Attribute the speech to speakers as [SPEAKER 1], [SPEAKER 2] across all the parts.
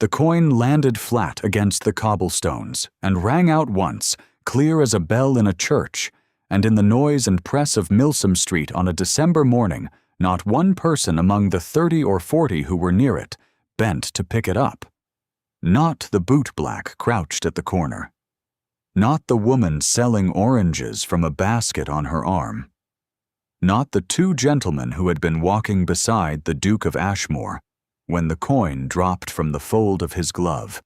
[SPEAKER 1] The coin landed flat against the cobblestones and rang out once, clear as a bell in a church, and in the noise and press of Milsom Street on a December morning, not one person among the 30 or 40 who were near it bent to pick it up. Not the bootblack crouched at the corner. Not the woman selling oranges from a basket on her arm. Not the 2 gentlemen who had been walking beside the Duke of Ashmore when the coin dropped from the fold of his glove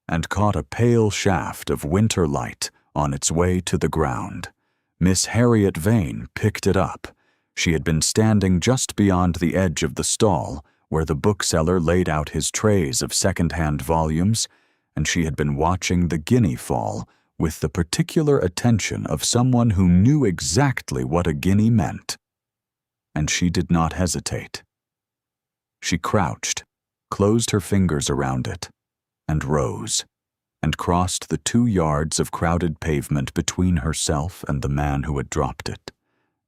[SPEAKER 1] and caught a pale shaft of winter light on its way to the ground. Miss Harriet Vane picked it up. She had been standing just beyond the edge of the stall where the bookseller laid out his trays of second-hand volumes, and she had been watching the guinea fall with the particular attention of someone who knew exactly what a guinea meant. And she did not hesitate. She crouched, closed her fingers around it, and rose, and crossed the 2 yards of crowded pavement between herself and the man who had dropped it,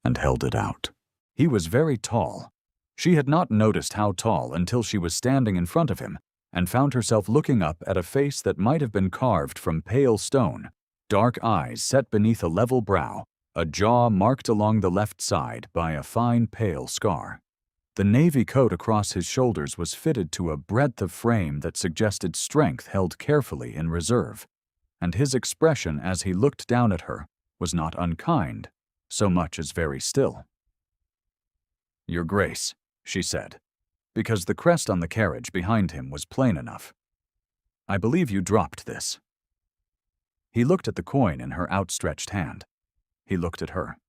[SPEAKER 1] and held it out. He was very tall. She had not noticed how tall until she was standing in front of him and found herself looking up at a face that might have been carved from pale stone, dark eyes set beneath a level brow, a jaw marked along the left side by a fine pale scar. The navy coat across his shoulders was fitted to a breadth of frame that suggested strength held carefully in reserve, and his expression as he looked down at her was not unkind, so much as very still. "Your Grace," she said, because the crest on the carriage behind him was plain enough. "I believe you dropped this." He looked at the coin in her outstretched hand. He looked at her.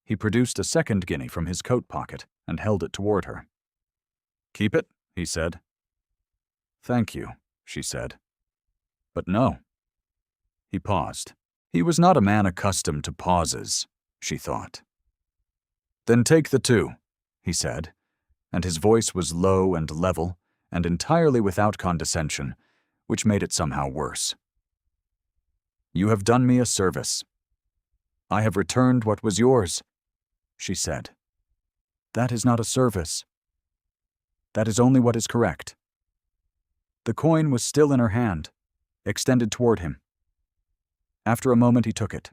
[SPEAKER 1] He produced a 2nd guinea from his coat pocket and held it toward her. "Keep it," he said. "Thank you," she said. "But no." He paused. He was not a man accustomed to pauses, she thought. "Then take the 2, he said, and his voice was low and level and entirely without condescension, which made it somehow worse. "You have done me a service. I have returned what was yours," she said. "That is not a service. That is only what is correct." The coin was still in her hand, extended toward him. After a moment he took it.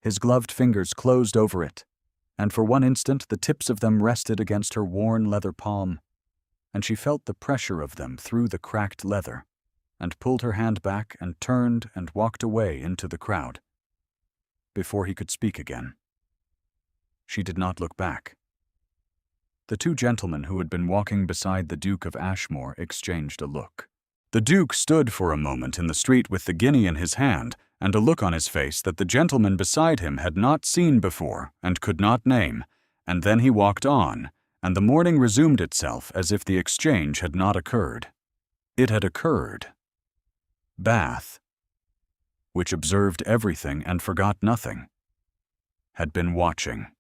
[SPEAKER 1] His gloved fingers closed over it, and for one instant the tips of them rested against her worn leather palm, and she felt the pressure of them through the cracked leather, and pulled her hand back and turned and walked away into the crowd. Before he could speak again, she did not look back. The 2 gentlemen who had been walking beside the Duke of Ashmore exchanged a look. The Duke stood for a moment in the street with the guinea in his hand and a look on his face that the gentleman beside him had not seen before and could not name, and then he walked on, and the morning resumed itself as if the exchange had not occurred. It had occurred. Bath, which observed everything and forgot nothing, had been watching.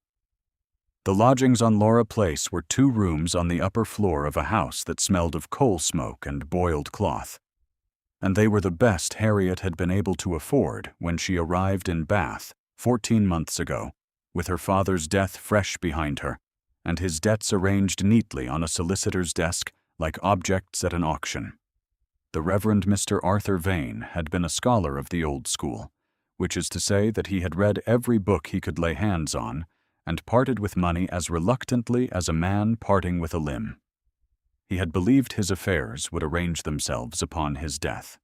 [SPEAKER 1] The lodgings on Laura Place were 2 rooms on the upper floor of a house that smelled of coal smoke and boiled cloth, and they were the best Harriet had been able to afford when she arrived in Bath 14 months ago, with her father's death fresh behind her, and his debts arranged neatly on a solicitor's desk like objects at an auction. The Reverend Mr. Arthur Vane had been a scholar of the old school, which is to say that he had read every book he could lay hands on, and parted with money as reluctantly as a man parting with a limb. He had believed his affairs would arrange themselves upon his death.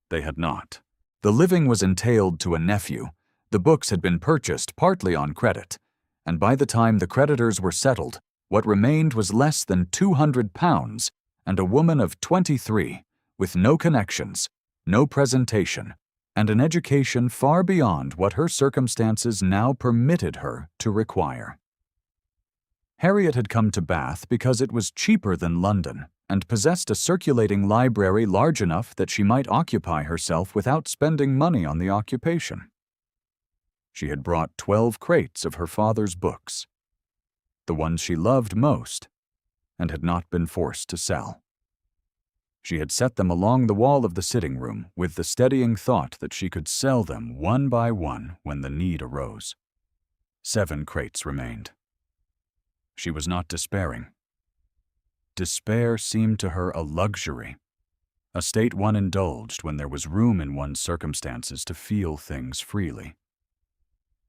[SPEAKER 1] They had not. The living was entailed to a nephew, the books had been purchased partly on credit, and by the time the creditors were settled, what remained was less than £200, and a woman of 23, with no connections, no presentation, and an education far beyond what her circumstances now permitted her to require. Harriet had come to Bath because it was cheaper than London and possessed a circulating library large enough that she might occupy herself without spending money on the occupation. She had brought 12 crates of her father's books, the ones she loved most, and had not been forced to sell. She had set them along the wall of the sitting room with the steadying thought that she could sell them one by one when the need arose. 7 crates remained. She was not despairing. Despair seemed to her a luxury, a state one indulged when there was room in one's circumstances to feel things freely.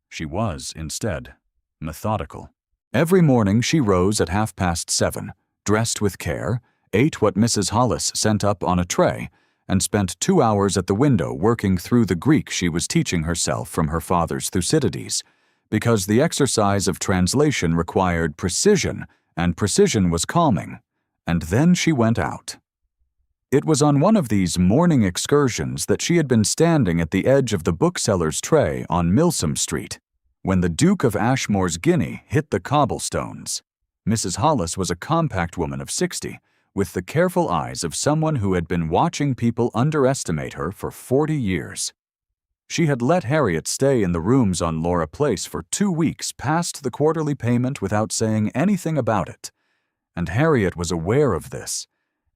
[SPEAKER 1] She was, instead, methodical. Every morning she rose at 7:30, dressed with care, ate what Mrs. Hollis sent up on a tray, and spent 2 hours at the window working through the Greek she was teaching herself from her father's Thucydides, because the exercise of translation required precision, and precision was calming. And then she went out. It was on one of these morning excursions that she had been standing at the edge of the bookseller's tray on Milsom Street, when the Duke of Ashmore's guinea hit the cobblestones. Mrs. Hollis was a compact woman of 60, with the careful eyes of someone who had been watching people underestimate her for 40 years. She had let Harriet stay in the rooms on Laura Place for 2 weeks past the quarterly payment without saying anything about it, and Harriet was aware of this,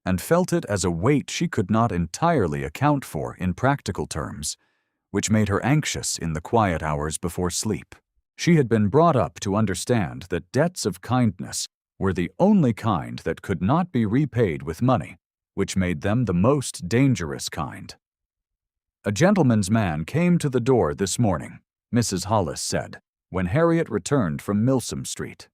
[SPEAKER 1] and felt it as a weight she could not entirely account for in practical terms, which made her anxious in the quiet hours before sleep. She had been brought up to understand that debts of kindness were the only kind that could not be repaid with money, which made them the most dangerous kind. "A gentleman's man came to the door this morning," Mrs. Hollis said, when Harriet returned from Milsom Street.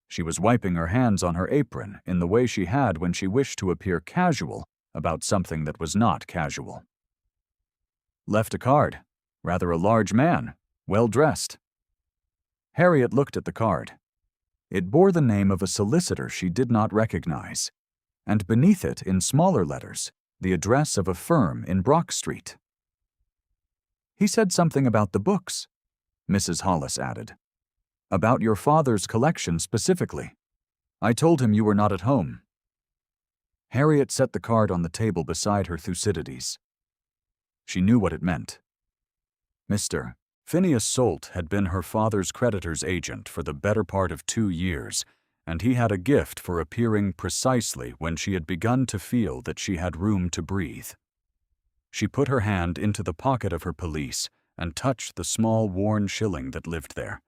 [SPEAKER 1] She was wiping her hands on her apron in the way she had when she wished to appear casual about something that was not casual. "Left a card. Rather a large man, well dressed." Harriet looked at the card. It bore the name of a solicitor she did not recognize, and beneath it, in smaller letters, the address of a firm in Brock Street. "He said something about the books," Mrs. Hollis added. "About your father's collection specifically. I told him you were not at home." Harriet set the card on the table beside her Thucydides. She knew what it meant. Mr. Phineas Solt had been her father's creditor's agent for the better part of 2 years, and he had a gift for appearing precisely when she had begun to feel that she had room to breathe. She put her hand into the pocket of her pelisse and touched the small worn shilling that lived there,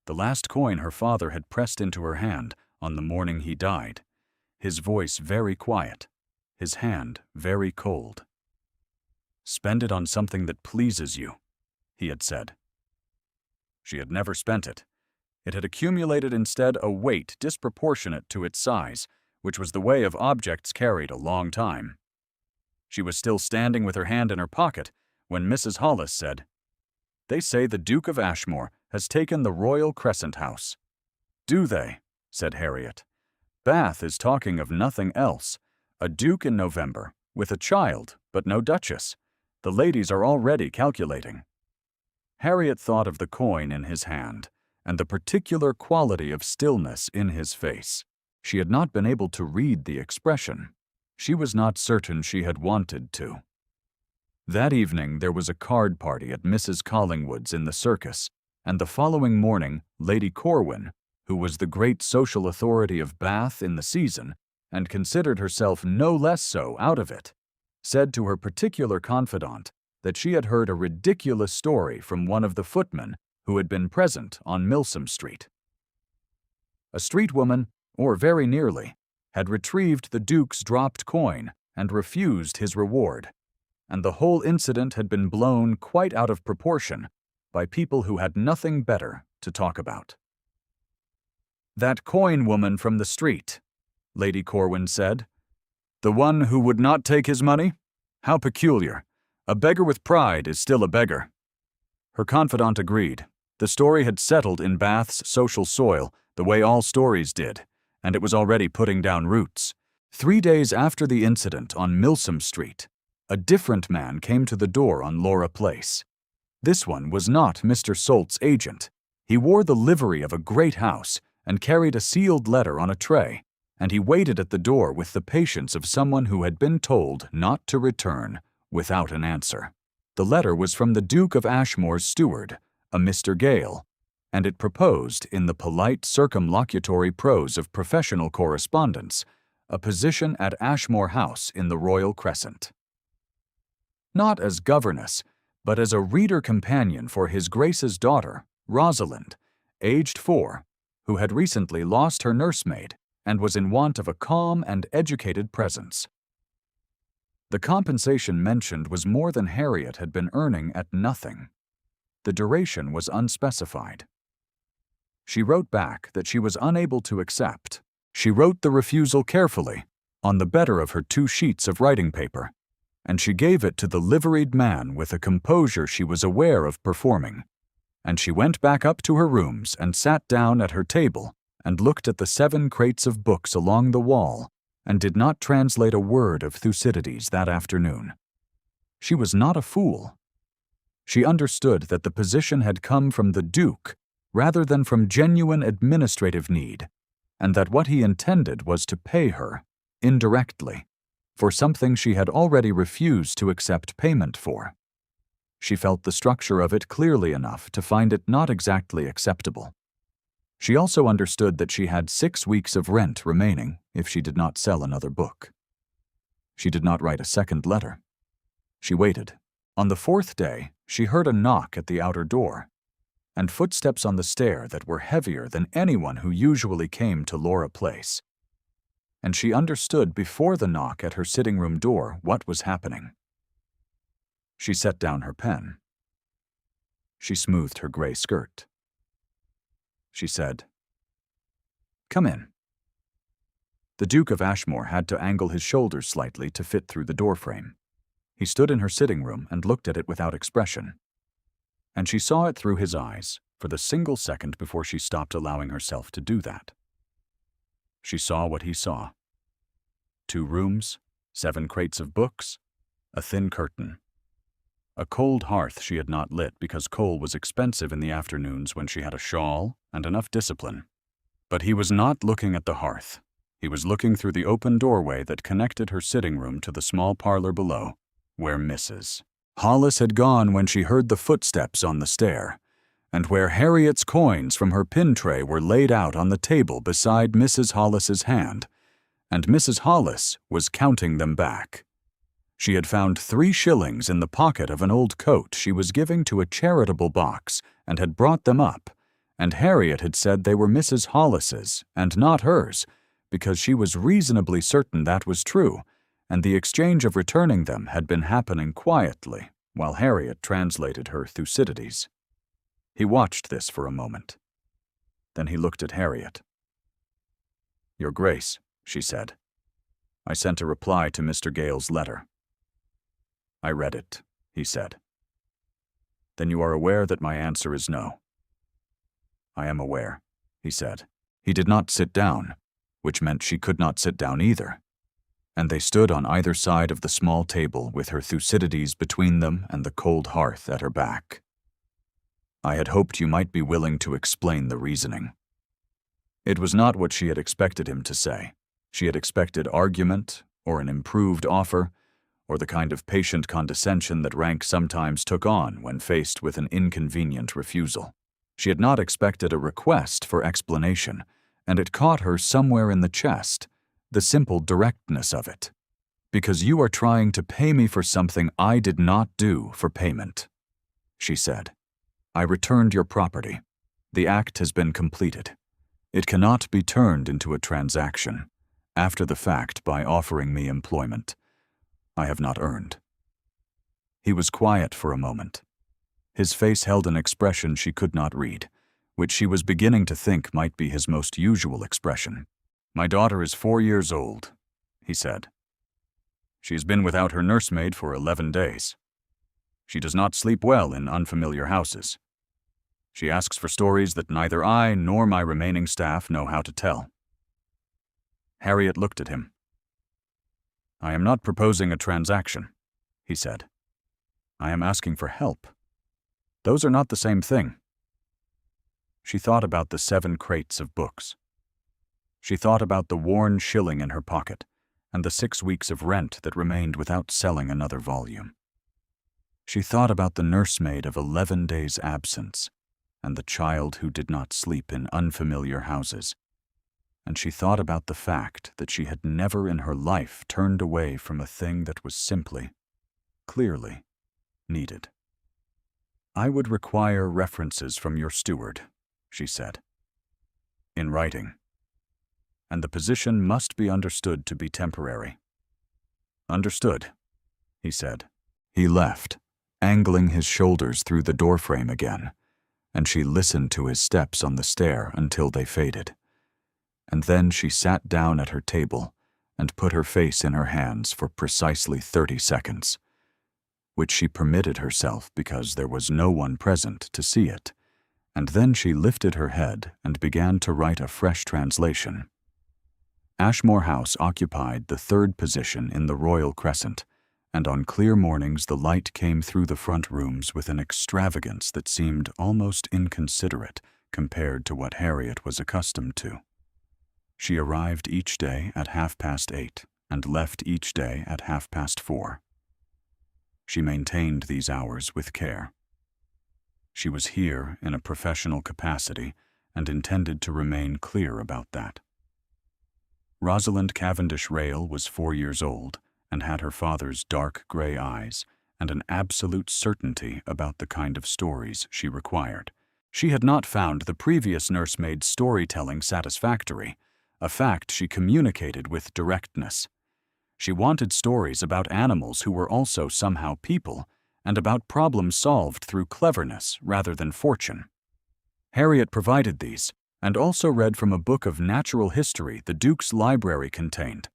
[SPEAKER 1] the last coin her father had pressed into her hand on the morning he died, his voice very quiet, his hand very cold. "Spend it on something that pleases you," he had said. She had never spent it. It had accumulated instead a weight disproportionate to its size, which was the way of objects carried a long time. She was still standing with her hand in her pocket when Mrs. Hollis said, "They say the Duke of Ashmore has taken the Royal Crescent House." "Do they?" said Harriet. "Bath is talking of nothing else. A duke in November, with a child, but no duchess. The ladies are already calculating." Harriet thought of the coin in his hand, and the particular quality of stillness in his face. She had not been able to read the expression. She was not certain she had wanted to. That evening there was a card party at Mrs. Collingwood's in the circus, and the following morning Lady Corwin, who was the great social authority of Bath in the season, and considered herself no less so out of it, said to her particular confidant that she had heard a ridiculous story from one of the footmen who had been present on Milsom Street. A street woman, or very nearly, had retrieved the Duke's dropped coin and refused his reward, and the whole incident had been blown quite out of proportion by people who had nothing better to talk about. "That coin woman from the street," Lady Corwin said. "The one who would not take his money? How peculiar. A beggar with pride is still a beggar." Her confidant agreed. The story had settled in Bath's social soil the way all stories did, and it was already putting down roots. 3 days after the incident on Milsom Street, a different man came to the door on Laura Place. This one was not Mr. Solt's agent. He wore the livery of a great house and carried a sealed letter on a tray, and he waited at the door with the patience of someone who had been told not to return without an answer. The letter was from the Duke of Ashmore's steward, a Mr. Gale, and it proposed, in the polite circumlocutory prose of professional correspondence, a position at Ashmore House in the Royal Crescent. Not as governess, but as a reader companion for His Grace's daughter, Rosalind, aged 4, who had recently lost her nursemaid and was in want of a calm and educated presence. The compensation mentioned was more than Harriet had been earning at nothing. The duration was unspecified. She wrote back that she was unable to accept. She wrote the refusal carefully, on the better of her 2 sheets of writing paper, and she gave it to the liveried man with a composure she was aware of performing. And she went back up to her rooms and sat down at her table and looked at the 7 crates of books along the wall and did not translate a word of Thucydides that afternoon. She was not a fool. She understood that the position had come from the Duke rather than from genuine administrative need, and that what he intended was to pay her, indirectly, for something she had already refused to accept payment for. She felt the structure of it clearly enough to find it not exactly acceptable. She also understood that she had 6 weeks of rent remaining if she did not sell another book. She did not write a second letter. She waited. On the 4th day, she heard a knock at the outer door, and footsteps on the stair that were heavier than anyone who usually came to Laura Place. And she understood before the knock at her sitting room door what was happening. She set down her pen. She smoothed her gray skirt. She said, "Come in." The Duke of Ashmore had to angle his shoulders slightly to fit through the doorframe. He stood in her sitting room and looked at it without expression. And she saw it through his eyes for the single second before she stopped allowing herself to do that. She saw what he saw. 2 rooms, 7 crates of books, a thin curtain. A cold hearth she had not lit because coal was expensive in the afternoons when she had a shawl and enough discipline. But he was not looking at the hearth. He was looking through the open doorway that connected her sitting room to the small parlor below, where Mrs. Hollis had gone when she heard the footsteps on the stair, and where Harriet's coins from her pin tray were laid out on the table beside Mrs. Hollis's hand, and Mrs. Hollis was counting them back. She had found 3 shillings in the pocket of an old coat she was giving to a charitable box and had brought them up, and Harriet had said they were Mrs. Hollis's and not hers, because she was reasonably certain that was true, and the exchange of returning them had been happening quietly while Harriet translated her Thucydides. He watched this for a moment. Then he looked at Harriet. "Your Grace," she said, "I sent a reply to Mr. Gale's letter." "I read it," he said. "Then you are aware that my answer is no." "I am aware," he said. He did not sit down, which meant she could not sit down either, and they stood on either side of the small table with her Thucydides between them and the cold hearth at her back. "I had hoped you might be willing to explain the reasoning." It was not what she had expected him to say. She had expected argument, or an improved offer, or the kind of patient condescension that rank sometimes took on when faced with an inconvenient refusal. She had not expected a request for explanation, and it caught her somewhere in the chest, the simple directness of it. "Because you are trying to pay me for something I did not do for payment," she said. "I returned your property. The act has been completed. It cannot be turned into a transaction, after the fact, by offering me employment I have not earned." He was quiet for a moment. His face held an expression she could not read, which she was beginning to think might be his most usual expression. "My daughter is 4 years old," he said. "She has been without her nursemaid for 11 days. She does not sleep well in unfamiliar houses. She asks for stories that neither I nor my remaining staff know how to tell." Harriet looked at him. "I am not proposing a transaction," he said. "I am asking for help. Those are not the same thing." She thought about the 7 crates of books. She thought about the worn shilling in her pocket and the 6 weeks of rent that remained without selling another volume. She thought about the nursemaid of 11 days' absence and the child who did not sleep in unfamiliar houses. And she thought about the fact that she had never in her life turned away from a thing that was simply, clearly, needed. "I would require references from your steward," she said. "In writing. and the position must be understood to be temporary. "Understood," he said. He left, angling his shoulders through the doorframe again, and she listened to his steps on the stair until they faded. And then she sat down at her table and put her face in her hands for precisely 30 seconds, which she permitted herself because there was no one present to see it, and then she lifted her head and began to write a fresh translation. Ashmore House occupied the third position in the Royal Crescent, and on clear mornings the light came through the front rooms with an extravagance that seemed almost inconsiderate compared to what Harriet was accustomed to. She arrived each day at 8:30 and left each day at 4:30. She maintained these hours with care. She was here in a professional capacity and intended to remain clear about that. Rosalind Cavendish Rail was 4 years old and had her father's dark gray eyes and an absolute certainty about the kind of stories she required. She had not found the previous nursemaid's storytelling satisfactory, a fact she communicated with directness. She wanted stories about animals who were also somehow people, and about problems solved through cleverness rather than fortune. Harriet provided these, and also read from a book of natural history the Duke's library contained,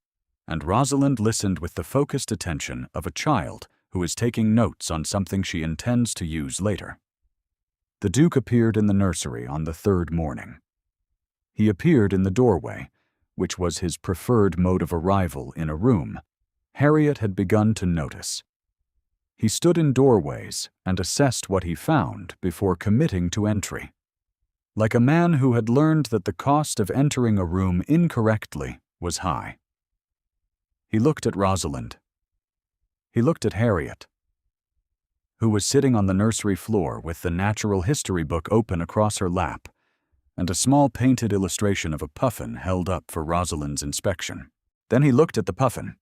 [SPEAKER 1] and Rosalind listened with the focused attention of a child who is taking notes on something she intends to use later. The Duke appeared in the nursery on the third morning. He appeared in the doorway, which was his preferred mode of arrival in a room Harriet had begun to notice. He stood in doorways and assessed what he found before committing to entry. Like a man who had learned that the cost of entering a room incorrectly was high. He looked at Rosalind. He looked at Harriet, who was sitting on the nursery floor with the natural history book open across her lap, and a small painted illustration of a puffin held up for Rosalind's inspection. Then he looked at the puffin.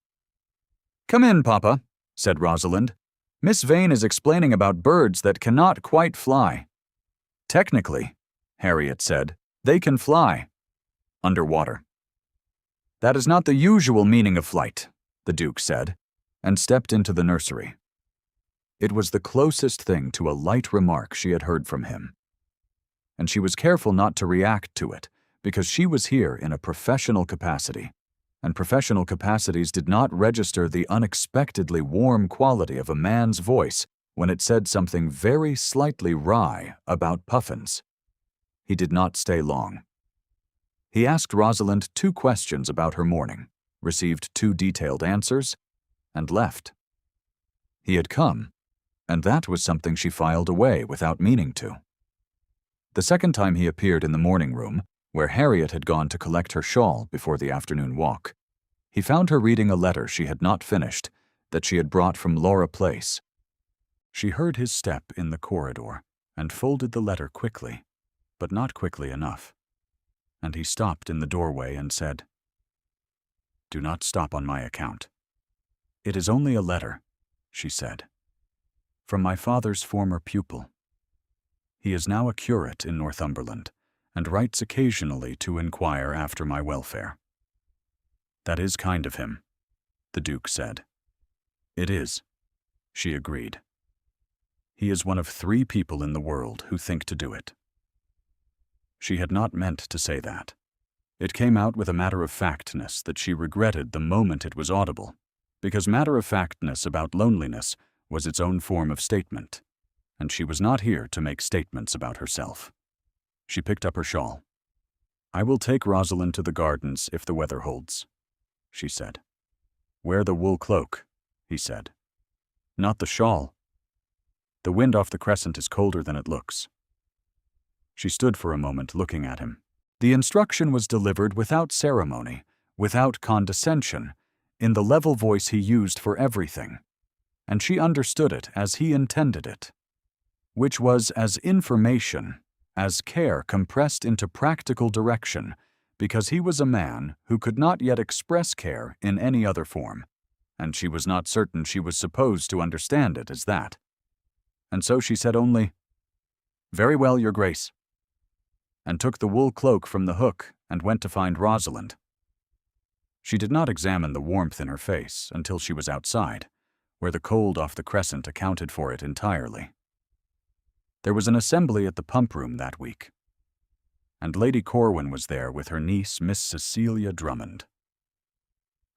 [SPEAKER 1] "Come in, Papa," said Rosalind. "Miss Vane is explaining about birds that cannot quite fly." "Technically," Harriet said, "they can fly. Underwater." "That is not the usual meaning of flight," the Duke said, and stepped into the nursery. It was the closest thing to a light remark she had heard from him, and she was careful not to react to it because she was here in a professional capacity, and professional capacities did not register the unexpectedly warm quality of a man's voice when it said something very slightly wry about puffins. He did not stay long. He asked Rosalind 2 questions about her morning, received 2 detailed answers, and left. He had come, and that was something she filed away without meaning to. The second time he appeared in the morning room, where Harriet had gone to collect her shawl before the afternoon walk, he found her reading a letter she had not finished that she had brought from Laura Place. She heard his step in the corridor and folded the letter quickly, but not quickly enough, and he stopped in the doorway and said, "Do not stop on my account." "It is only a letter," she said, "from my father's former pupil. He is now a curate in Northumberland, and writes occasionally to inquire after my welfare." "That is kind of him," the Duke said. "It is," she agreed. "He is one of 3 people in the world who think to do it." She had not meant to say that. It came out with a matter-of-factness that she regretted the moment it was audible, because matter-of-factness about loneliness was its own form of statement, and she was not here to make statements about herself. She picked up her shawl. "I will take Rosalind to the gardens if the weather holds," she said. "Wear the wool cloak," he said. "Not the shawl. The wind off the crescent is colder than it looks." She stood for a moment looking at him. The instruction was delivered without ceremony, without condescension, in the level voice he used for everything, and she understood it as he intended it, which was as information, as care compressed into practical direction, because he was a man who could not yet express care in any other form, and she was not certain she was supposed to understand it as that. And so she said only, "Very well, Your Grace," and took the wool cloak from the hook and went to find Rosalind. She did not examine the warmth in her face until she was outside, where the cold off the crescent accounted for it entirely. There was an assembly at the pump room that week, and Lady Corwin was there with her niece, Miss Cecilia Drummond,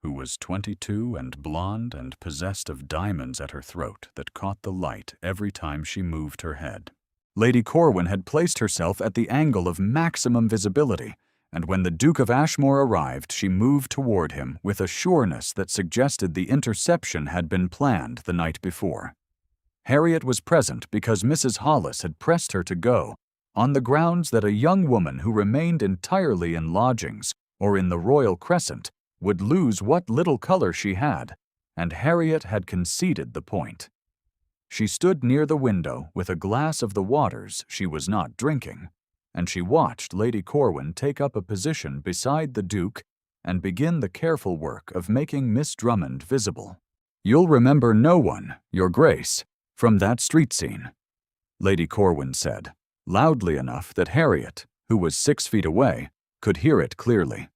[SPEAKER 1] who was 22 and blonde and possessed of diamonds at her throat that caught the light every time she moved her head. Lady Corwin had placed herself at the angle of maximum visibility, and when the Duke of Ashmore arrived, she moved toward him with a sureness that suggested the interception had been planned the night before. Harriet was present because Mrs. Hollis had pressed her to go, on the grounds that a young woman who remained entirely in lodgings or in the Royal Crescent would lose what little color she had, and Harriet had conceded the point. She stood near the window with a glass of the waters she was not drinking, and she watched Lady Corwin take up a position beside the Duke and begin the careful work of making Miss Drummond visible. "You'll remember no one, Your Grace, from that street scene," Lady Corwin said, loudly enough that Harriet, who was 6 feet away, could hear it clearly.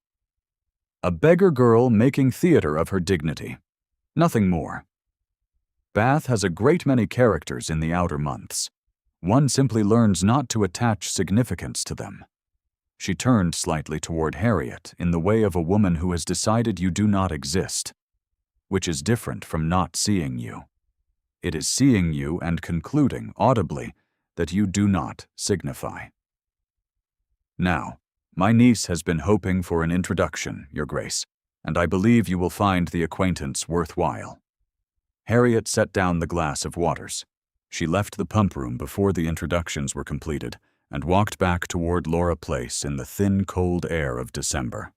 [SPEAKER 1] A beggar girl making theater of her dignity. Nothing more. Bath has a great many characters in the outer months. One simply learns not to attach significance to them. She turned slightly toward Harriet in the way of a woman who has decided you do not exist, which is different from not seeing you. It is seeing you and concluding audibly that you do not signify. "Now, my niece has been hoping for an introduction, Your Grace, and I believe you will find the acquaintance worthwhile." Harriet set down the glass of waters. She left the pump room before the introductions were completed and walked back toward Laura Place in the thin, cold air of December.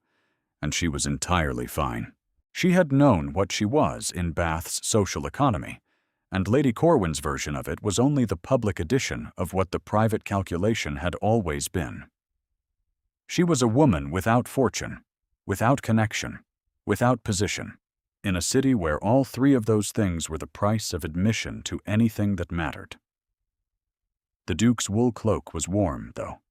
[SPEAKER 1] And she was entirely fine. She had known what she was in Bath's social economy, and Lady Corwin's version of it was only the public edition of what the private calculation had always been. She was a woman without fortune, without connection, without position, in a city where all three of those things were the price of admission to anything that mattered. The Duke's wool cloak was warm, though.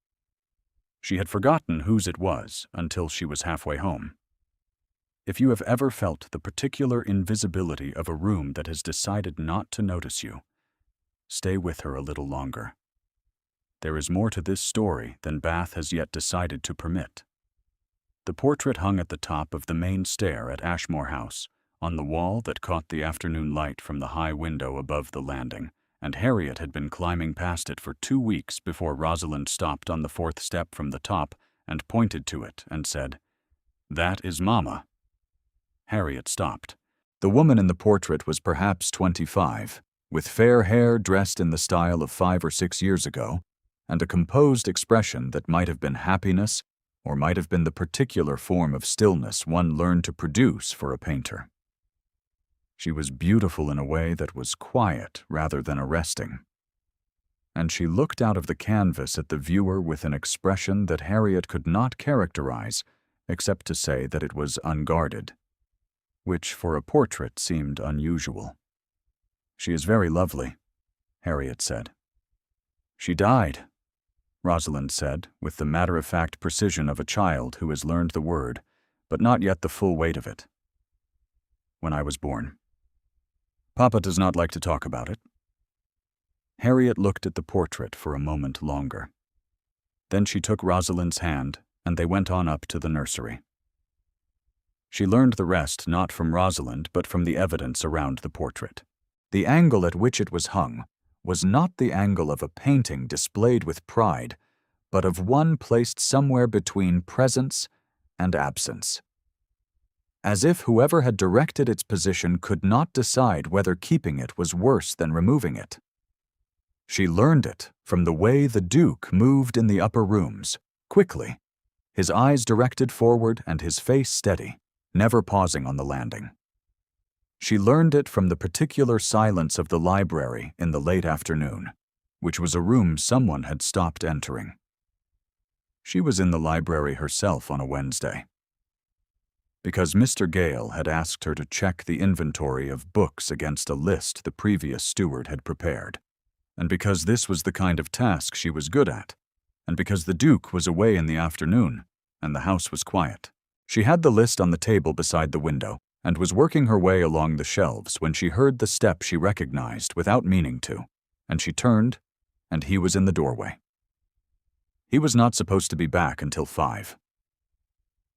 [SPEAKER 1] She had forgotten whose it was until she was halfway home. If you have ever felt the particular invisibility of a room that has decided not to notice you, stay with her a little longer. There is more to this story than Bath has yet decided to permit. The portrait hung at the top of the main stair at Ashmore House, on the wall that caught the afternoon light from the high window above the landing, and Harriet had been climbing past it for 2 weeks before Rosalind stopped on the 4th step from the top and pointed to it and said, "That is Mama." Harriet stopped. The woman in the portrait was perhaps 25, with fair hair dressed in the style of 5 or 6 years ago, and a composed expression that might have been happiness or might have been the particular form of stillness one learned to produce for a painter. She was beautiful in a way that was quiet rather than arresting, and she looked out of the canvas at the viewer with an expression that Harriet could not characterize except to say that it was unguarded, which for a portrait seemed unusual. "She is very lovely," Harriet said. "She died," Rosalind said, with the matter-of-fact precision of a child who has learned the word, but not yet the full weight of it. "When I was born. Papa does not like to talk about it." Harriet looked at the portrait for a moment longer. Then she took Rosalind's hand, and they went on up to the nursery. She learned the rest not from Rosalind, but from the evidence around the portrait. The angle at which it was hung was not the angle of a painting displayed with pride, but of one placed somewhere between presence and absence. As if whoever had directed its position could not decide whether keeping it was worse than removing it. She learned it from the way the Duke moved in the upper rooms, quickly, his eyes directed forward and his face steady, never pausing on the landing. She learned it from the particular silence of the library in the late afternoon, which was a room someone had stopped entering. She was in the library herself on a Wednesday, because Mr. Gale had asked her to check the inventory of books against a list the previous steward had prepared, and because this was the kind of task she was good at, and because the Duke was away in the afternoon and the house was quiet. She had the list on the table beside the window and was working her way along the shelves when she heard the step she recognized without meaning to, and she turned, and he was in the doorway. He was not supposed to be back until 5.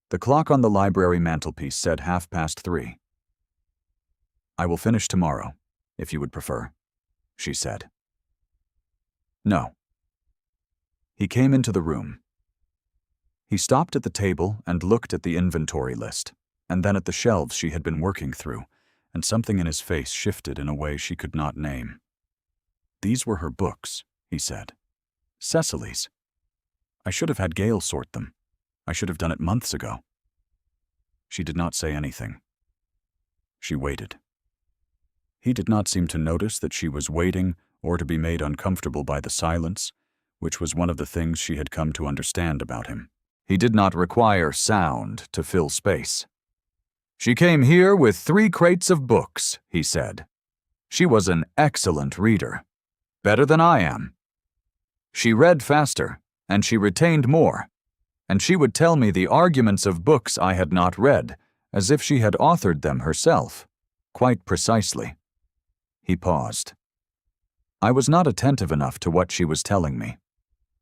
[SPEAKER 1] The clock on the library mantelpiece said 3:30. "I will finish tomorrow, if you would prefer," she said. "No." He came into the room. He stopped at the table and looked at the inventory list, and then at the shelves she had been working through, and something in his face shifted in a way she could not name. "These were her books," he said. "Cecily's. I should have had Gail sort them. I should have done it months ago." She did not say anything. She waited. He did not seem to notice that she was waiting or to be made uncomfortable by the silence, which was one of the things she had come to understand about him. He did not require sound to fill space. "She came here with 3 crates of books," he said. "She was an excellent reader. Better than I am. She read faster, and she retained more, and she would tell me the arguments of books I had not read, as if she had authored them herself, quite precisely." He paused. "I was not attentive enough to what she was telling me.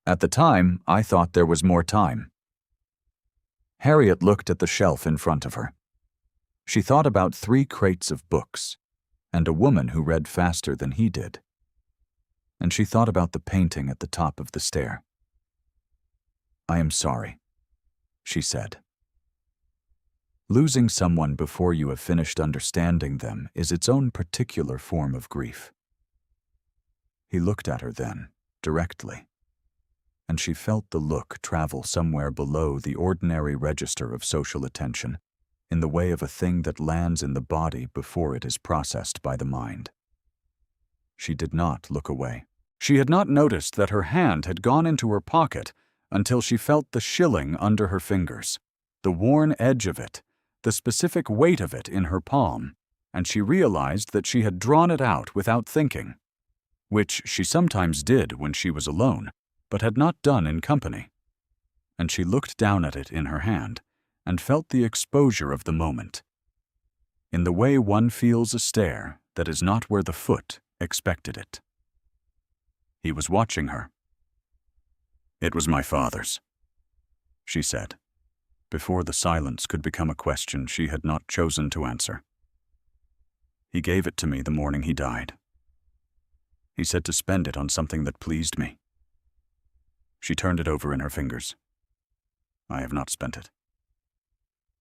[SPEAKER 1] At the time, I thought there was more time." Harriet looked at the shelf in front of her. She thought about 3 crates of books, and a woman who read faster than he did. And she thought about the painting at the top of the stair. "I am sorry," she said. Losing someone before you have finished understanding them is its own particular form of grief. He looked at her then, directly, and she felt the look travel somewhere below the ordinary register of social attention, in the way of a thing that lands in the body before it is processed by the mind. She did not look away. She had not noticed that her hand had gone into her pocket until she felt the shilling under her fingers, the worn edge of it, the specific weight of it in her palm, and she realized that she had drawn it out without thinking, which she sometimes did when she was alone, but had not done in company. And she looked down at it in her hand and felt the exposure of the moment, in the way one feels a stair that is not where the foot expected it. He was watching her. "It was my father's," she said, before the silence could become a question she had not chosen to answer. "He gave it to me the morning he died. He said to spend it on something that pleased me." She turned it over in her fingers. "I have not spent it."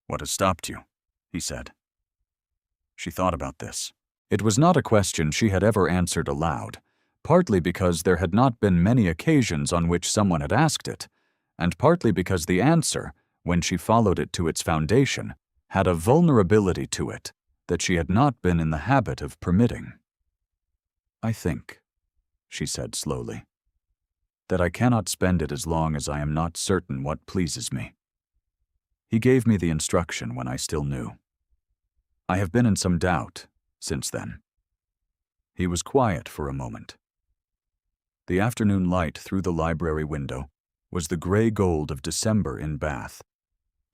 [SPEAKER 1] "What has stopped you?" he said. She thought about this. It was not a question she had ever answered aloud, partly because there had not been many occasions on which someone had asked it, and partly because the answer, when she followed it to its foundation, had a vulnerability to it that she had not been in the habit of permitting. "I think," she said slowly, "that I cannot spend it as long as I am not certain what pleases me. He gave me the instruction when I still knew. I have been in some doubt since then." He was quiet for a moment. The afternoon light through the library window was the gray gold of December in Bath,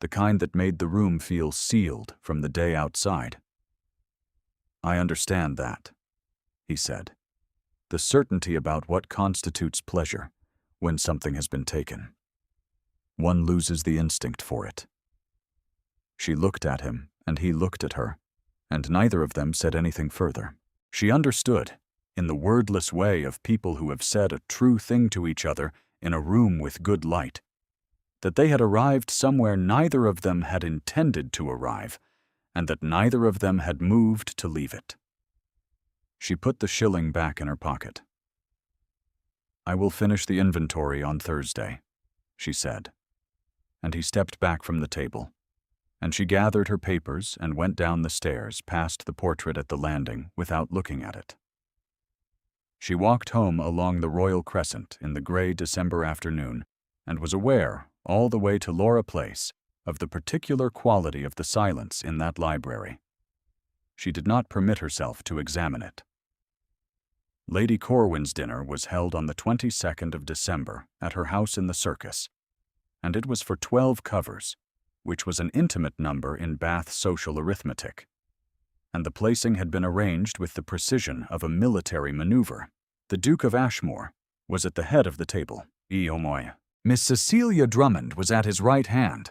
[SPEAKER 1] the kind that made the room feel sealed from the day outside. "I understand that," he said, "the certainty about what constitutes pleasure when something has been taken. One loses the instinct for it." She looked at him, and he looked at her, and neither of them said anything further. She understood, in the wordless way of people who have said a true thing to each other in a room with good light, that they had arrived somewhere neither of them had intended to arrive, and that neither of them had moved to leave it. She put the shilling back in her pocket. "I will finish the inventory on Thursday," she said, and he stepped back from the table, and she gathered her papers and went down the stairs past the portrait at the landing without looking at it. She walked home along the Royal Crescent in the gray December afternoon and was aware, all the way to Laura Place, of the particular quality of the silence in that library. She did not permit herself to examine it. Lady Corwin's dinner was held on the 22nd of December at her house in the Circus, and it was for 12 covers, which was an intimate number in Bath social arithmetic. And the placing had been arranged with the precision of a military maneuver. The Duke of Ashmore was at the head of the table. Miss Cecilia Drummond was at his right hand.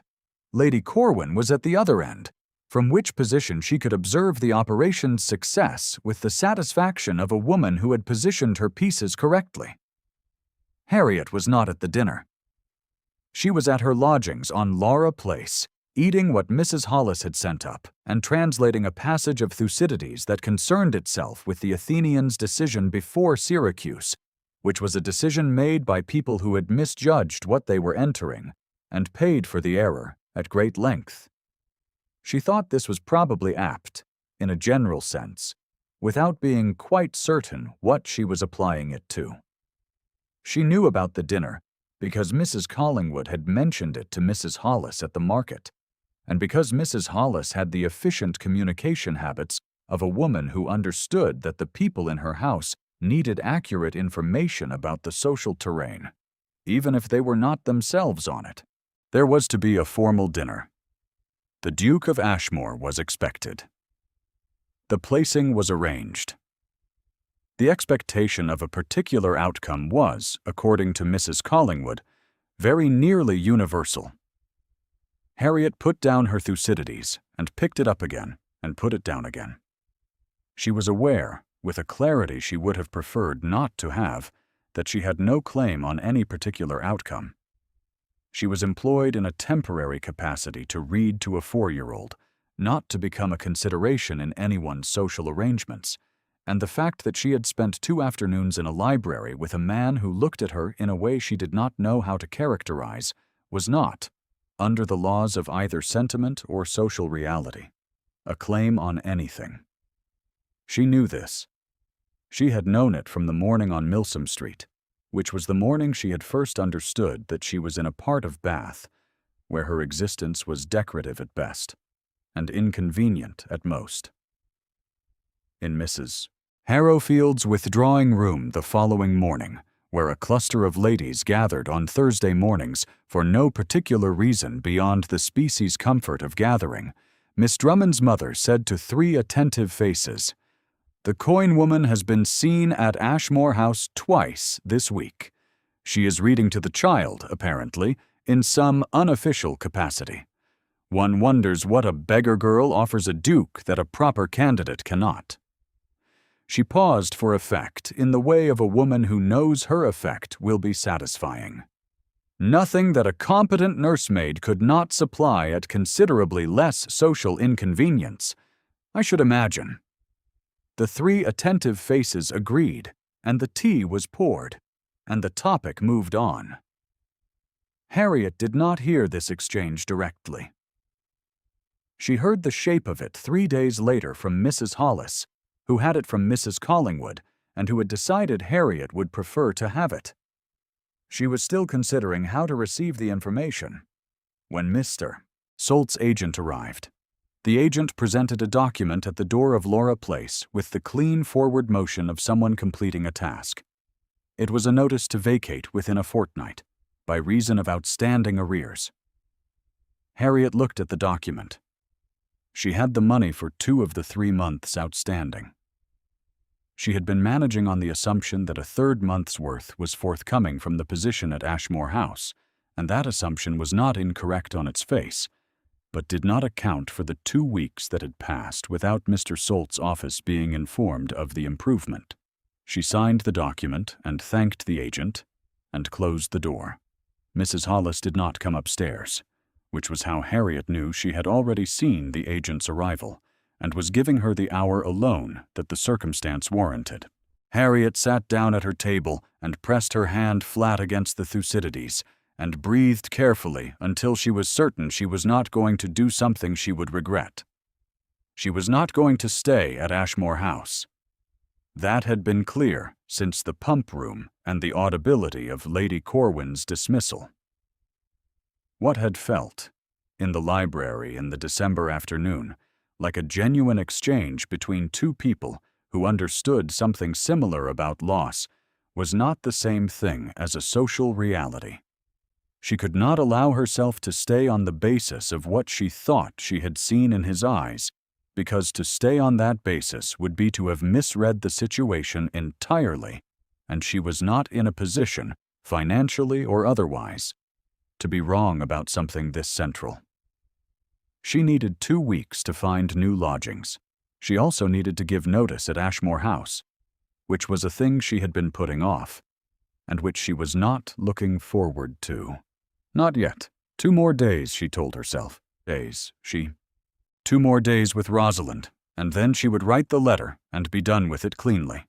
[SPEAKER 1] Lady Corwin was at the other end, from which position she could observe the operation's success with the satisfaction of a woman who had positioned her pieces correctly. Harriet was not at the dinner. She was at her lodgings on Laura Place, eating what Mrs. Hollis had sent up and translating a passage of Thucydides that concerned itself with the Athenians' decision before Syracuse, which was a decision made by people who had misjudged what they were entering and paid for the error at great length. She thought this was probably apt, in a general sense, without being quite certain what she was applying it to. She knew about the dinner because Mrs. Collingwood had mentioned it to Mrs. Hollis at the market, and because Mrs. Hollis had the efficient communication habits of a woman who understood that the people in her house needed accurate information about the social terrain, even if they were not themselves on it. There was to be a formal dinner. The Duke of Ashmore was expected. The placing was arranged. The expectation of a particular outcome was, according to Mrs. Collingwood, very nearly universal. Harriet put down her Thucydides and picked it up again and put it down again. She was aware, with a clarity she would have preferred not to have, that she had no claim on any particular outcome. She was employed in a temporary capacity to read to a 4-year-old, not to become a consideration in anyone's social arrangements, and the fact that she had spent 2 afternoons in a library with a man who looked at her in a way she did not know how to characterize was not, under the laws of either sentiment or social reality, a claim on anything. She knew this. She had known it from the morning on Milsom Street, which was the morning she had first understood that she was in a part of Bath where her existence was decorative at best and inconvenient at most. In Mrs. Harrowfield's withdrawing room the following morning, where a cluster of ladies gathered on Thursday mornings for no particular reason beyond the species comfort of gathering, Miss Drummond's mother said to 3 attentive faces, "The coin woman has been seen at Ashmore House twice this week. She is reading to the child, apparently, in some unofficial capacity. One wonders what a beggar girl offers a duke that a proper candidate cannot." She paused for effect in the way of a woman who knows her effect will be satisfying. "Nothing that a competent nursemaid could not supply at considerably less social inconvenience, I should imagine." The 3 attentive faces agreed, and the tea was poured, and the topic moved on. Harriet did not hear this exchange directly. She heard the shape of it 3 days later from Mrs. Hollis, who had it from Mrs. Collingwood, and who had decided Harriet would prefer to have it. She was still considering how to receive the information when Mr. Solt's agent arrived. The agent presented a document at the door of Laura Place with the clean forward motion of someone completing a task. It was a notice to vacate within a fortnight, by reason of outstanding arrears. Harriet looked at the document. She had the money for 2 of the 3 months outstanding. She had been managing on the assumption that a 3rd month's worth was forthcoming from the position at Ashmore House, and that assumption was not incorrect on its face, but did not account for the 2 weeks that had passed without Mr. Solt's office being informed of the improvement. She signed the document and thanked the agent, and closed the door. Mrs. Hollis did not come upstairs, which was how Harriet knew she had already seen the agent's arrival, and was giving her the hour alone that the circumstance warranted. Harriet sat down at her table and pressed her hand flat against the Thucydides, and breathed carefully until she was certain she was not going to do something she would regret. She was not going to stay at Ashmore House. That had been clear since the pump room and the audibility of Lady Corwin's dismissal. What had felt, in the library in the December afternoon, like a genuine exchange between 2 people who understood something similar about loss, was not the same thing as a social reality. She could not allow herself to stay on the basis of what she thought she had seen in his eyes, because to stay on that basis would be to have misread the situation entirely, and she was not in a position, financially or otherwise, to be wrong about something this central. She needed 2 weeks to find new lodgings. She also needed to give notice at Ashmore House, which was a thing she had been putting off, and which she was not looking forward to. Not yet. 2 more days, she told herself. 2 more days with Rosalind, and then she would write the letter and be done with it cleanly.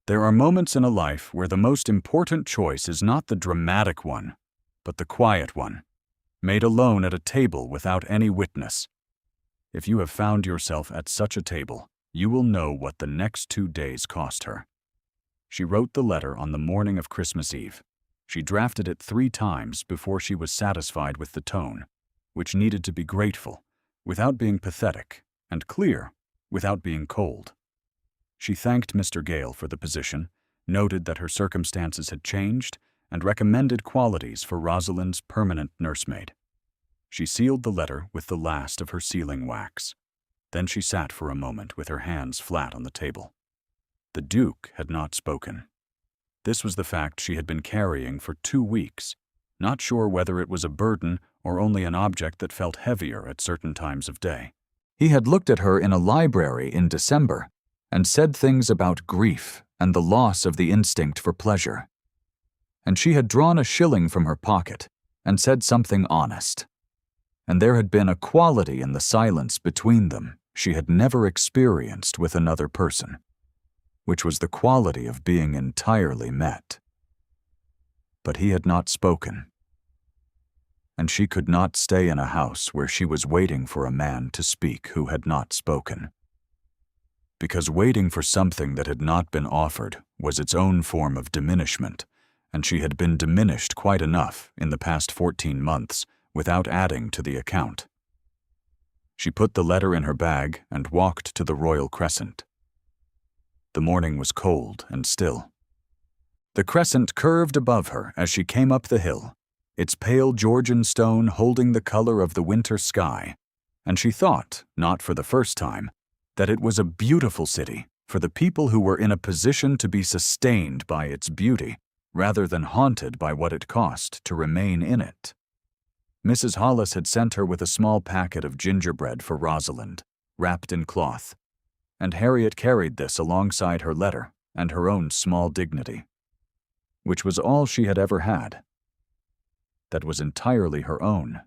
[SPEAKER 1] There are moments in a life where the most important choice is not the dramatic one, but the quiet one, made alone at a table without any witness. If you have found yourself at such a table, you will know what the next 2 days cost her. She wrote the letter on the morning of Christmas Eve. She drafted it 3 times before she was satisfied with the tone, which needed to be grateful, without being pathetic, and clear, without being cold. She thanked Mr. Gale for the position, noted that her circumstances had changed, and recommended qualities for Rosalind's permanent nursemaid. She sealed the letter with the last of her sealing wax. Then she sat for a moment with her hands flat on the table. The Duke had not spoken. This was the fact she had been carrying for 2 weeks, not sure whether it was a burden or only an object that felt heavier at certain times of day. He had looked at her in a library in December and said things about grief and the loss of the instinct for pleasure. And she had drawn a shilling from her pocket and said something honest. And there had been a quality in the silence between them she had never experienced with another person, which was the quality of being entirely met. But he had not spoken, and she could not stay in a house where she was waiting for a man to speak who had not spoken. Because waiting for something that had not been offered was its own form of diminishment, and she had been diminished quite enough in the past 14 months without adding to the account. She put the letter in her bag and walked to the Royal Crescent. The morning was cold and still. The crescent curved above her as she came up the hill, its pale Georgian stone holding the color of the winter sky, and she thought, not for the first time, that it was a beautiful city for the people who were in a position to be sustained by its beauty, rather than haunted by what it cost to remain in it. Mrs. Hollis had sent her with a small packet of gingerbread for Rosalind, wrapped in cloth, and Harriet carried this alongside her letter and her own small dignity, which was all she had ever had, that was entirely her own,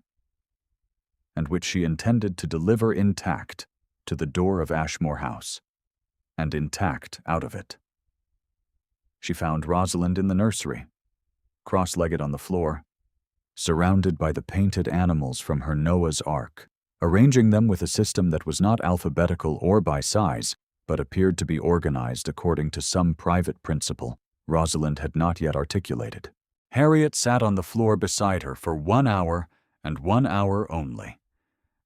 [SPEAKER 1] and which she intended to deliver intact to the door of Ashmore House, and intact out of it. She found Rosalind in the nursery, cross-legged on the floor, surrounded by the painted animals from her Noah's Ark, arranging them with a system that was not alphabetical or by size, but appeared to be organized according to some private principle Rosalind had not yet articulated. Harriet sat on the floor beside her for 1 hour and 1 hour only,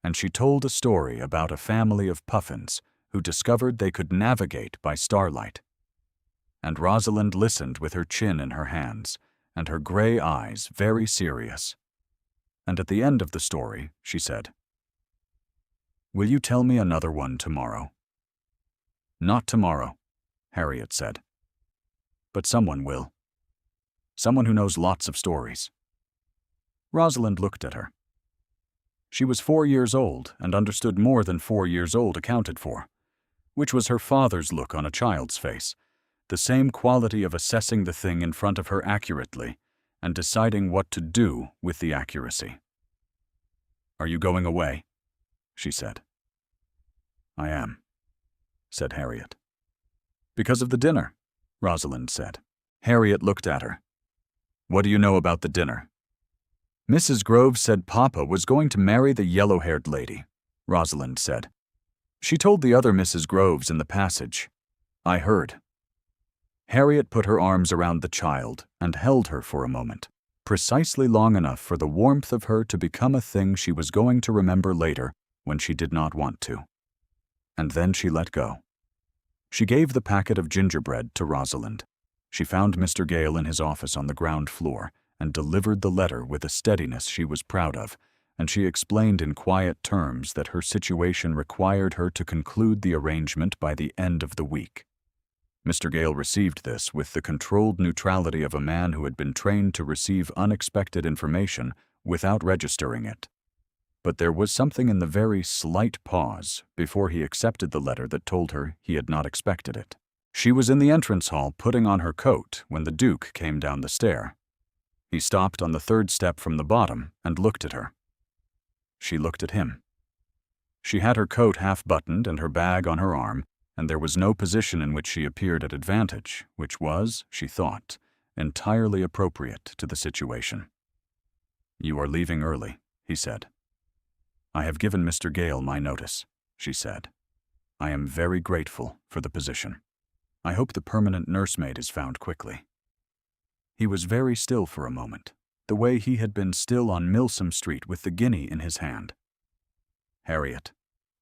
[SPEAKER 1] and she told a story about a family of puffins who discovered they could navigate by starlight. And Rosalind listened with her chin in her hands and her gray eyes very serious. And at the end of the story, she said, "Will you tell me another one tomorrow?" "Not tomorrow," Harriet said. "But someone will. Someone who knows lots of stories." Rosalind looked at her. She was 4 years old and understood more than 4 years old accounted for, which was her father's look on a child's face, the same quality of assessing the thing in front of her accurately and deciding what to do with the accuracy. "Are you going away?" she said. "I am," said Harriet. "Because of the dinner," Rosalind said. Harriet looked at her. "What do you know about the dinner?" "Mrs. Groves said Papa was going to marry the yellow-haired lady," Rosalind said. "She told the other Mrs. Groves in the passage. I heard." Harriet put her arms around the child and held her for a moment, precisely long enough for the warmth of her to become a thing she was going to remember later when she did not want to. And then she let go. She gave the packet of gingerbread to Rosalind. She found Mr. Gale in his office on the ground floor and delivered the letter with a steadiness she was proud of, and she explained in quiet terms that her situation required her to conclude the arrangement by the end of the week. Mr. Gale received this with the controlled neutrality of a man who had been trained to receive unexpected information without registering it. But there was something in the very slight pause before he accepted the letter that told her he had not expected it. She was in the entrance hall putting on her coat when the Duke came down the stair. He stopped on the third step from the bottom and looked at her. She looked at him. She had her coat half-buttoned and her bag on her arm, and there was no position in which she appeared at advantage, which was, she thought, entirely appropriate to the situation. "You are leaving early," he said. "I have given Mr. Gale my notice," she said. "I am very grateful for the position. I hope the permanent nursemaid is found quickly." He was very still for a moment, the way he had been still on Milsom Street with the guinea in his hand. "Harriet,"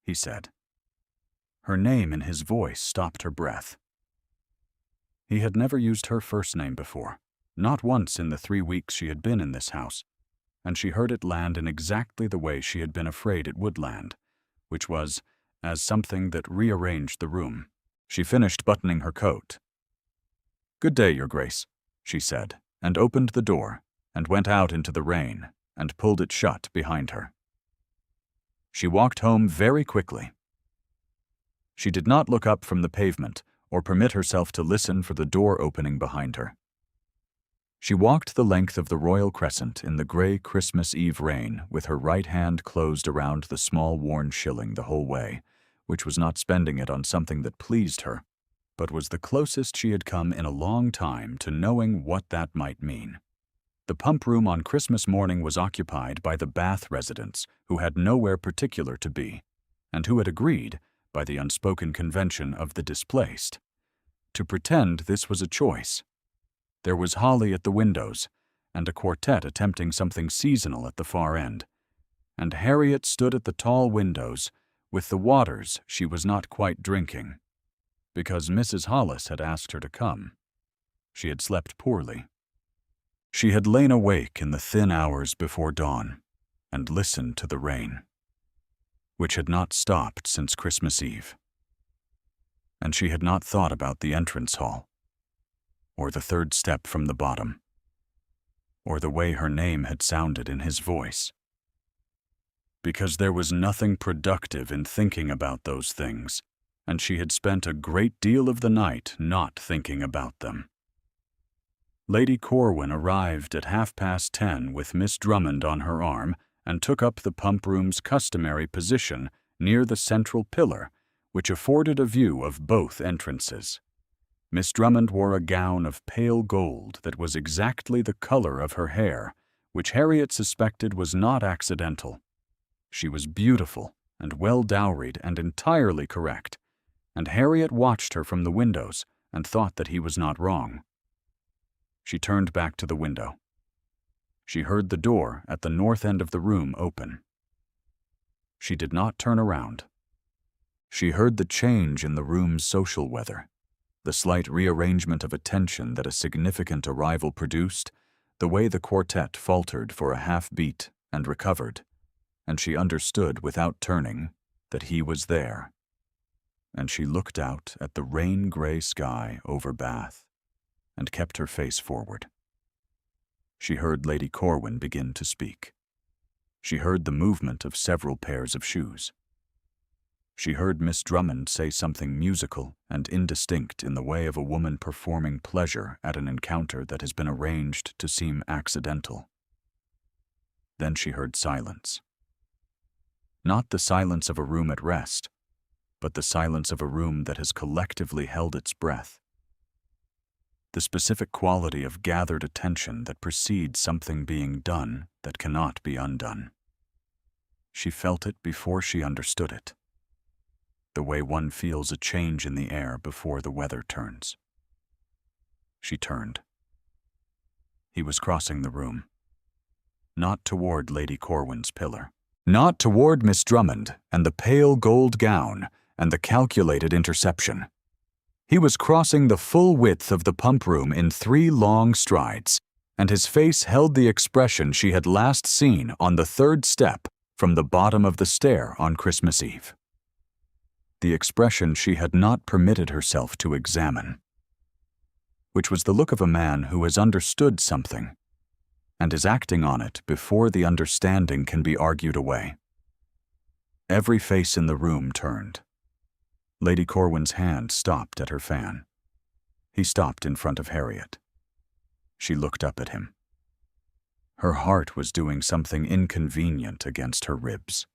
[SPEAKER 1] he said. Her name in his voice stopped her breath. He had never used her first name before, not once in the 3 weeks she had been in this house, and she heard it land in exactly the way she had been afraid it would land, which was as something that rearranged the room. She finished buttoning her coat. "Good day, Your Grace," she said, and opened the door, and went out into the rain, and pulled it shut behind her. She walked home very quickly. She did not look up from the pavement, or permit herself to listen for the door opening behind her. She walked the length of the Royal Crescent in the gray Christmas Eve rain with her right hand closed around the small worn shilling the whole way, which was not spending it on something that pleased her, but was the closest she had come in a long time to knowing what that might mean. The pump room on Christmas morning was occupied by the Bath residents, who had nowhere particular to be, and who had agreed, by the unspoken convention of the displaced, to pretend this was a choice. There was holly at the windows, and a quartet attempting something seasonal at the far end, and Harriet stood at the tall windows with the waters she was not quite drinking, because Mrs. Hollis had asked her to come. She had slept poorly. She had lain awake in the thin hours before dawn and listened to the rain, which had not stopped since Christmas Eve. And she had not thought about the entrance hall, or the third step from the bottom, or the way her name had sounded in his voice. Because there was nothing productive in thinking about those things, and she had spent a great deal of the night not thinking about them. Lady Corwin arrived at 10:30 with Miss Drummond on her arm and took up the pump room's customary position near the central pillar, which afforded a view of both entrances. Miss Drummond wore a gown of pale gold that was exactly the color of her hair, which Harriet suspected was not accidental. She was beautiful and well dowried and entirely correct, and Harriet watched her from the windows and thought that he was not wrong. She turned back to the window. She heard the door at the north end of the room open. She did not turn around. She heard the change in the room's social weather, the slight rearrangement of attention that a significant arrival produced, the way the quartet faltered for a half-beat and recovered, and she understood without turning that he was there. And she looked out at the rain-gray sky over Bath and kept her face forward. She heard Lady Corwin begin to speak. She heard the movement of several pairs of shoes. She heard Miss Drummond say something musical and indistinct in the way of a woman performing pleasure at an encounter that has been arranged to seem accidental. Then she heard silence. Not the silence of a room at rest, but the silence of a room that has collectively held its breath. The specific quality of gathered attention that precedes something being done that cannot be undone. She felt it before she understood it, the way one feels a change in the air before the weather turns. She turned. He was crossing the room, not toward Lady Corwin's pillar, not toward Miss Drummond and the pale gold gown and the calculated interception. He was crossing the full width of the pump room in 3 long strides, and his face held the expression she had last seen on the third step from the bottom of the stair on Christmas Eve. The expression she had not permitted herself to examine, which was the look of a man who has understood something and is acting on it before the understanding can be argued away. Every face in the room turned. Lady Corwin's hand stopped at her fan. He stopped in front of Harriet. She looked up at him. Her heart was doing something inconvenient against her ribs.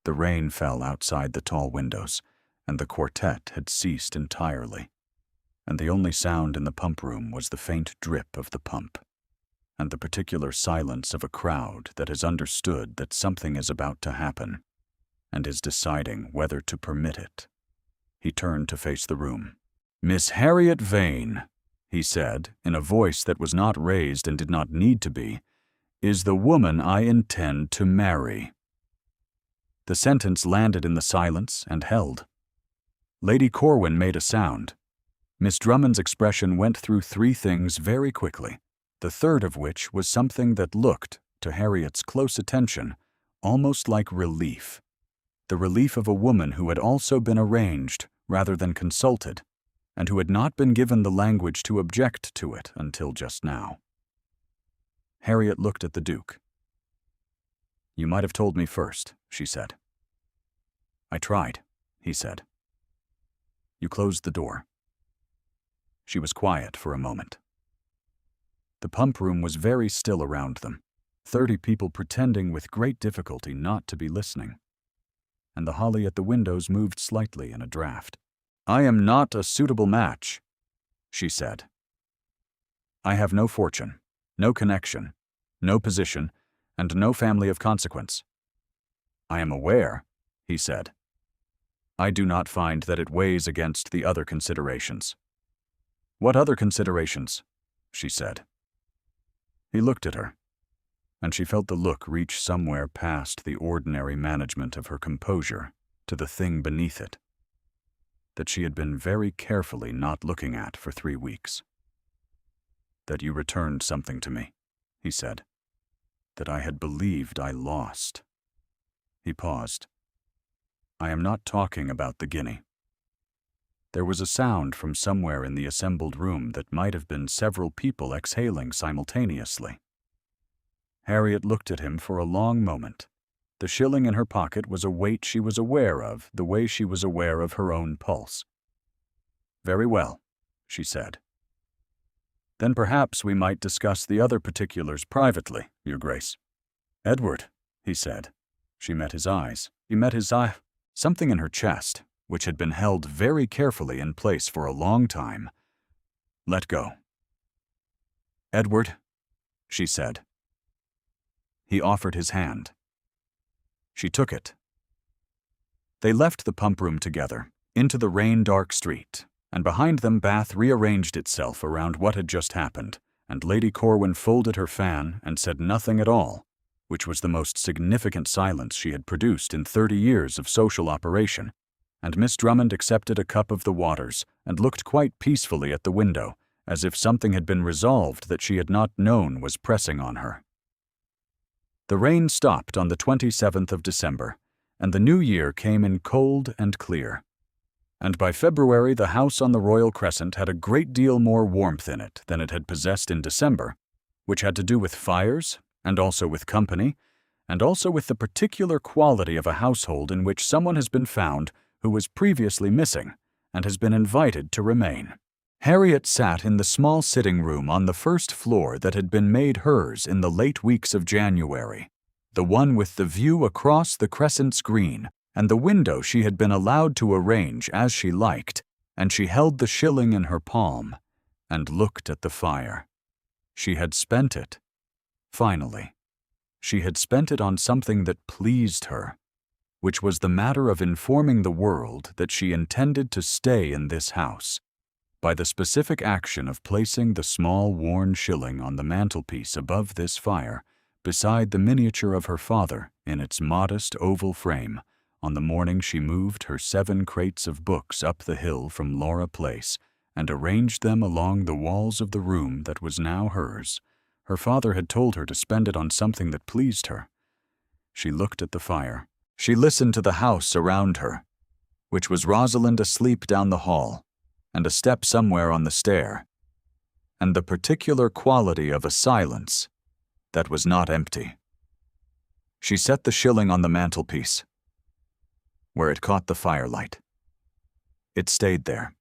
[SPEAKER 1] The rain fell outside the tall windows, and the quartet had ceased entirely, and the only sound in the pump room was the faint drip of the pump, and the particular silence of a crowd that has understood that something is about to happen, and is deciding whether to permit it. He turned to face the room. "Miss Harriet Vane," he said, in a voice that was not raised and did not need to be, "is the woman I intend to marry." The sentence landed in the silence and held. Lady Corwin made a sound. Miss Drummond's expression went through three things very quickly, the third of which was something that looked, to Harriet's close attention, almost like relief. The relief of a woman who had also been arranged rather than consulted, and who had not been given the language to object to it until just now. Harriet looked at the Duke. "You might have told me first," she said. "I tried," he said. "You closed the door." She was quiet for a moment. The pump room was very still around them, 30 people pretending with great difficulty not to be listening, and the holly at the windows moved slightly in a draught. "I am not a suitable match," she said. "I have no fortune, no connection, no position, and no family of consequence." "I am aware," he said. "I do not find that it weighs against the other considerations." "What other considerations?" she said. He looked at her, and she felt the look reach somewhere past the ordinary management of her composure to the thing beneath it, that she had been very carefully not looking at for 3 weeks. "That you returned something to me," he said. "That I had believed I lost." He paused. "I am not talking about the guinea." There was a sound from somewhere in the assembled room that might have been several people exhaling simultaneously. Harriet looked at him for a long moment. The shilling in her pocket was a weight she was aware of, the way she was aware of her own pulse. "Very well," she said. "Then perhaps we might discuss the other particulars privately, Your Grace." "Edward," he said. She met his eyes. He met his eye. Something in her chest, which had been held very carefully in place for a long time, let go. "Edward," she said. He offered his hand. She took it. They left the pump room together, into the rain-dark street, and behind them Bath rearranged itself around what had just happened, and Lady Corwin folded her fan and said nothing at all, which was the most significant silence she had produced in 30 years of social operation, and Miss Drummond accepted a cup of the waters and looked quite peacefully at the window, as if something had been resolved that she had not known was pressing on her. The rain stopped on the 27th of December, and the new year came in cold and clear. And by February the house on the Royal Crescent had a great deal more warmth in it than it had possessed in December, which had to do with fires, and also with company, and also with the particular quality of a household in which someone has been found who was previously missing, and has been invited to remain. Harriet sat in the small sitting room on the first floor that had been made hers in the late weeks of January, the one with the view across the Crescent's green, and the window she had been allowed to arrange as she liked, and she held the shilling in her palm, and looked at the fire. She had spent it. Finally, she had spent it on something that pleased her, which was the matter of informing the world that she intended to stay in this house, by the specific action of placing the small worn shilling on the mantelpiece above this fire, beside the miniature of her father in its modest oval frame, on the morning she moved her 7 crates of books up the hill from Laura Place and arranged them along the walls of the room that was now hers. Her father had told her to spend it on something that pleased her. She looked at the fire. She listened to the house around her, which was Rosalind asleep down the hall, and a step somewhere on the stair, and the particular quality of a silence that was not empty. She set the shilling on the mantelpiece, where it caught the firelight. It stayed there.